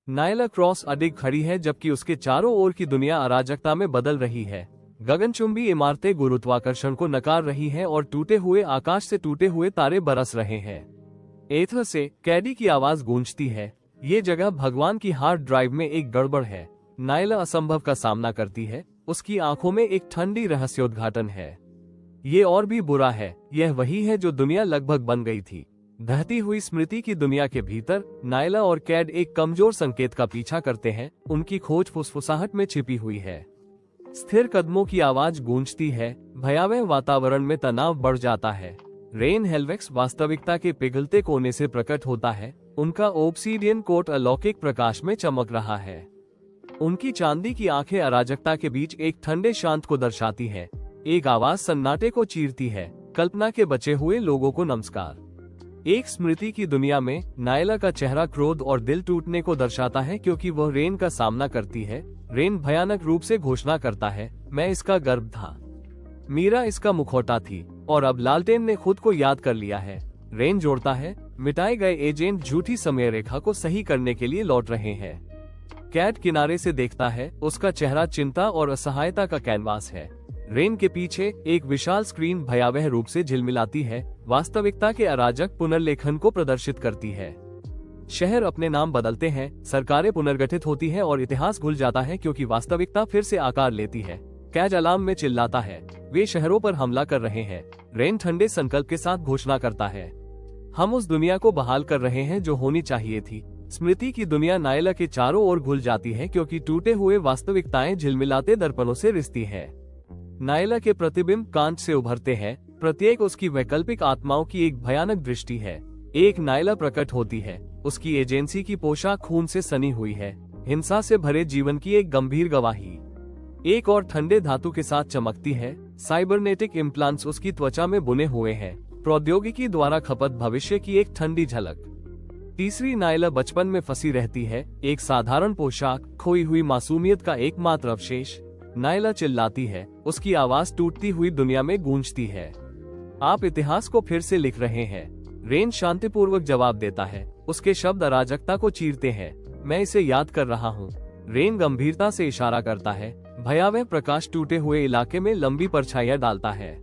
Naila cross अडिग खड़ी है जबकि उसके चारों ओर की दुनिया अराजकता में बदल रही है। गगनचुंबी इमारतें गुरुत्वाकर्षण को नकार रही हैं और टूटे हुए आकाश से टूटे हुए तारे बरस रहे हैं। एथर से कैडी की आवाज गूंजती है, ये जगह भगवान की हार्ड ड्राइव में एक गड़बड़ है। नायला असंभव का सामना करती है, उसकी आंखों में एक ठंडी रहस्योद्घाटन है। ये और भी बुरा है, यह वही है जो दुनिया लगभग बन गई थी। ढहती हुई स्मृति की दुनिया के भीतर नायला और कैड एक कमजोर संकेत का पीछा करते हैं, उनकी खोज फुसफुसाहट में छिपी हुई है। स्थिर कदमों की आवाज गूंजती है, भयावह वातावरण में तनाव बढ़ जाता है। रेन हेल्वेक्स वास्तविकता के पिघलते कोने से प्रकट होता है, उनका ओब्सीडियन कोट अलौकिक प्रकाश में चमक रहा है। उनकी चांदी की आंखें अराजकता के बीच एक ठंडे शांत को दर्शाती हैं। एक आवाज सन्नाटे को चीरती है, कल्पना के बचे हुए लोगों को नमस्कार। एक स्मृति की दुनिया में नायला का चेहरा क्रोध और दिल टूटने को दर्शाता है क्योंकि वह रेन का सामना करती है। रेन भयानक रूप से घोषणा करता है, मैं इसका गर्भ था, मीरा इसका मुखौटा थी और अब लालटेन ने खुद को याद कर लिया है। रेन जोड़ता है, मिटाए गए एजेंट झूठी समय रेखा को सही करने के लिए लौट रहे हैं। कैट किनारे से देखता है, उसका चेहरा चिंता और असहायता का कैनवास है। रेन के पीछे एक विशाल स्क्रीन भयावह रूप से झिलमिलाती है, वास्तविकता के अराजक पुनर्लेखन को प्रदर्शित करती है। शहर अपने नाम बदलते हैं, सरकारें पुनर्गठित होती हैं और इतिहास घुल जाता है क्योंकि वास्तविकता फिर से आकार लेती है। कैज अलार्म में चिल्लाता है, वे शहरों पर हमला कर रहे हैं। रेन ठंडे संकल्प के साथ घोषणा करता है, हम उस दुनिया को बहाल कर रहे हैं जो होनी चाहिए थी। स्मृति की दुनिया नायला के चारों ओर घुल जाती है क्योंकि टूटे हुए वास्तविकताएं झिलमिलाते दर्पणों से रिश्ती है। नायला के प्रतिबिंब कांच से उभरते हैं, प्रत्येक उसकी वैकल्पिक आत्माओं की एक भयानक दृष्टि है। एक नायला प्रकट होती है, उसकी एजेंसी की पोशाक खून से सनी हुई है, हिंसा से भरे जीवन की एक गंभीर गवाही। एक और ठंडे धातु के साथ चमकती है, साइबरनेटिक इम्प्लांट्स उसकी त्वचा में बुने हुए हैं, प्रौद्योगिकी द्वारा खपत भविष्य की एक ठंडी झलक। तीसरी नायला बचपन में फंसी रहती है, एक साधारण पोशाक, खोई हुई मासूमियत का एकमात्र अवशेष। नायला चिल्लाती है, उसकी आवाज टूटती हुई दुनिया में गूंजती है, आप इतिहास को फिर से लिख रहे हैं। रेन शांतिपूर्वक जवाब देता है, उसके शब्द अराजकता को चीरते हैं, मैं इसे याद कर रहा हूँ। रेन गंभीरता से इशारा करता है, भयावह प्रकाश टूटे हुए इलाके में लंबी परछाइयां डालता है।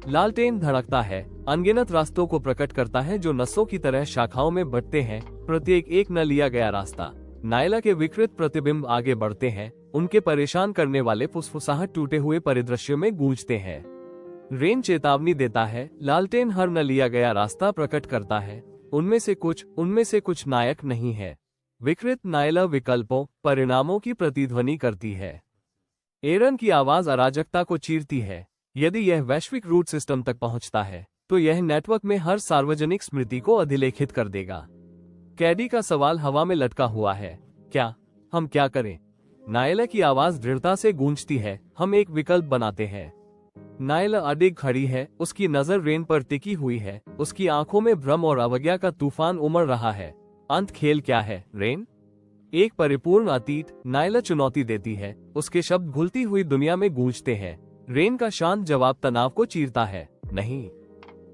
लालटेन धड़कता है, अनगिनत रास्तों को प्रकट करता है जो नसों की तरह शाखाओं में बढ़ते हैं, प्रत्येक एक न लिया गया रास्ता। नायला के विकृत प्रतिबिंब आगे बढ़ते हैं, उनके परेशान करने वाले फुसफुसाहट टूटे हुए परिदृश्य में गूंजते हैं। रेन चेतावनी देता है, लालटेन हर न लिया गया रास्ता प्रकट करता है, उनमें से कुछ नायक नहीं है। विकृत नायला विकल्पों, परिणामों की प्रतिध्वनि करती है। एरन की आवाज अराजकता को चीरती है, यदि यह वैश्विक रूट सिस्टम तक पहुंचता है तो यह नेटवर्क में हर सार्वजनिक स्मृति को अधिलेखित कर देगा। कैडी का सवाल हवा में लटका हुआ है, हम क्या करें? नायला की आवाज दृढ़ता से गूंजती है, हम एक विकल्प बनाते हैं। नायला अडिग खड़ी है, उसकी नजर रेन पर टिकी हुई है, उसकी आंखों में भ्रम और अवज्ञा का तूफान उमड़ रहा है। अंत खेल क्या है, रेन? एक परिपूर्ण अतीत, नायला चुनौती देती है, उसके शब्द घुलती हुई दुनिया में गूंजते हैं। रेन का शांत जवाब तनाव को चीरता है, नहीं।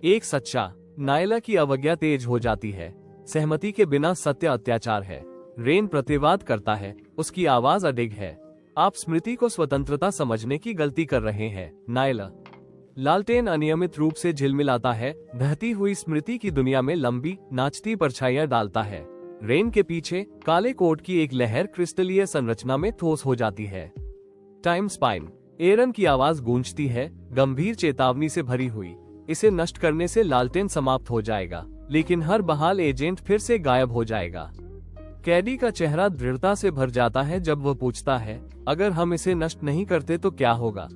एक सच्चा। नायला की अवज्ञा तेज हो जाती है, सहमति के बिना सत्य अत्याचार है। रेन प्रतिवाद करता है, उसकी आवाज अडिग है, आप स्मृति को स्वतंत्रता समझने की गलती कर रहे हैं, नायला। लालटेन अनियमित रूप से झिलमिलाता है, बहती हुई स्मृति की दुनिया में लंबी नाचती परछाइयां डालता है। रेन के पीछे काले कोट की एक लहर क्रिस्टलीय संरचना में ठोस हो जाती है। Time spine. एरन की आवाज गूंजती है, गंभीर चेतावनी से भरी हुई, इसे नष्ट करने से लालटेन समाप्त हो जाएगा, लेकिन हर बहाल एजेंट फिर से गायब हो जाएगा। कैडी का चेहरा दृढ़ता से भर जाता है जब वह पूछता है, अगर हम इसे नष्ट नहीं करते तो क्या होगा?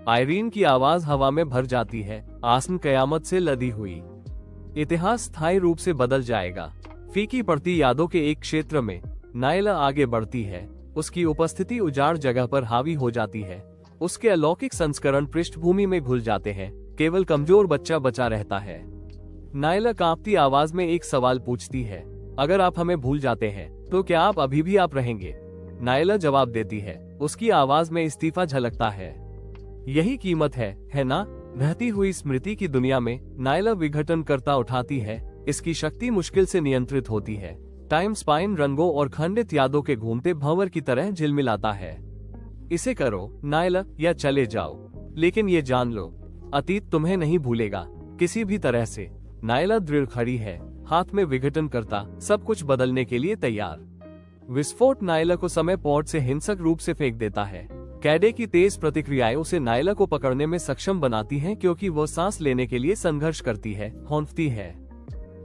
आयरीन की आवाज हवा में भर जाती है, आसन कयामत से लदी हुई। इतिहास स्थायी रूप से बदल जाएगा। फीकी पड़ती यादों के एक क्षेत्र में नायला आगे बढ़ती है, उसकी उपस्थिति उजाड़ जगह पर हावी हो जाती है, उसके अलौकिक संस्करण पृष्ठभूमि में घुल जाते हैं, केवल कमजोर बच्चा बचा रहता है। नायला कांपती आवाज में एक सवाल पूछती है, अगर आप हमें भूल जाते हैं तो क्या आप अभी भी आप रहेंगे? नायला जवाब देती है, उसकी आवाज में इस्तीफा झलकता है, यही कीमत है ना? बहती हुई स्मृति की दुनिया में नायला विघटन करता उठाती है, इसकी शक्ति मुश्किल से नियंत्रित होती है। टाइम स्पाइन रंगों और खंडित यादों के घूमते भंवर की तरह झिलमिलाता है। इसे करो नायला या चले जाओ, लेकिन ये जान लो, अतीत तुम्हें नहीं भूलेगा किसी भी तरह से। नायला दृढ़ खड़ी है, हाथ में विघटन करता, सब कुछ बदलने के लिए तैयार। विस्फोट नायला को समय पॉड से हिंसक रूप से फेंक देता है। कैडे की तेज प्रतिक्रियाएं उसे नायला को पकड़ने में सक्षम बनाती हैं, क्योंकि वो सांस लेने के लिए संघर्ष करती है, हौंफती है।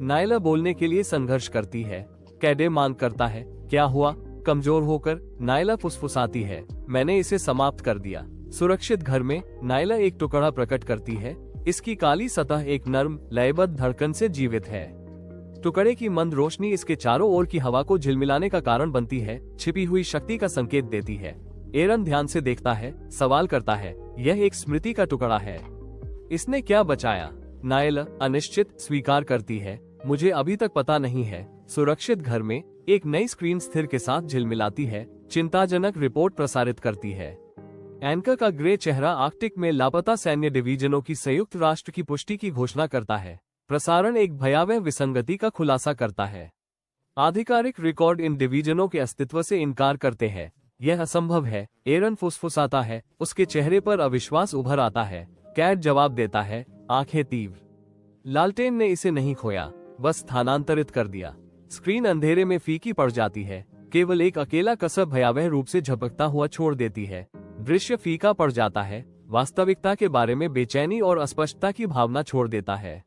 नायला बोलने के लिए संघर्ष करती है। कैडे मांग करता है, क्या हुआ? कमजोर होकर नायला फुसफुसाती है, मैंने इसे समाप्त कर दिया। सुरक्षित घर में नायला एक टुकड़ा प्रकट करती है। इसकी काली सतह एक नर्म लयबद्ध धड़कन से जीवित है। टुकड़े की मंद रोशनी इसके चारों ओर की हवा को झिलमिलाने का कारण बनती है, छिपी हुई शक्ति का संकेत देती है। एरन ध्यान से देखता है, सवाल करता है, यह एक स्मृति का टुकड़ा है, इसने क्या बचाया? नायला अनिश्चित स्वीकार करती है, मुझे अभी तक पता नहीं है। सुरक्षित घर में एक नई स्क्रीन स्थिर के साथ झिलमिलाती है, चिंताजनक रिपोर्ट प्रसारित करती है। एंकर का ग्रे चेहरा आर्कटिक में लापता सैन्य डिवीजनों की संयुक्त राष्ट्र की पुष्टि की घोषणा करता है। प्रसारण एक भयावह विसंगति का खुलासा करता है। आधिकारिक रिकॉर्ड इन डिवीजनों के अस्तित्व से इनकार करते हैं, यह असंभव है। एरन फुसफुसाता है, उसके चेहरे पर अविश्वास उभर आता है। कैट जवाब देता है, आंखें तीव्र। लालटेन ने इसे नहीं खोया, बस स्थानांतरित कर दिया। स्क्रीन अंधेरे में फीकी पड़ जाती है, केवल एक अकेला कसर भयावह रूप से झपकता हुआ छोड़ देती है। दृश्य फीका पड़ जाता है, वास्तविकता के बारे में बेचैनी और अस्पष्टता की भावना छोड़ देता है।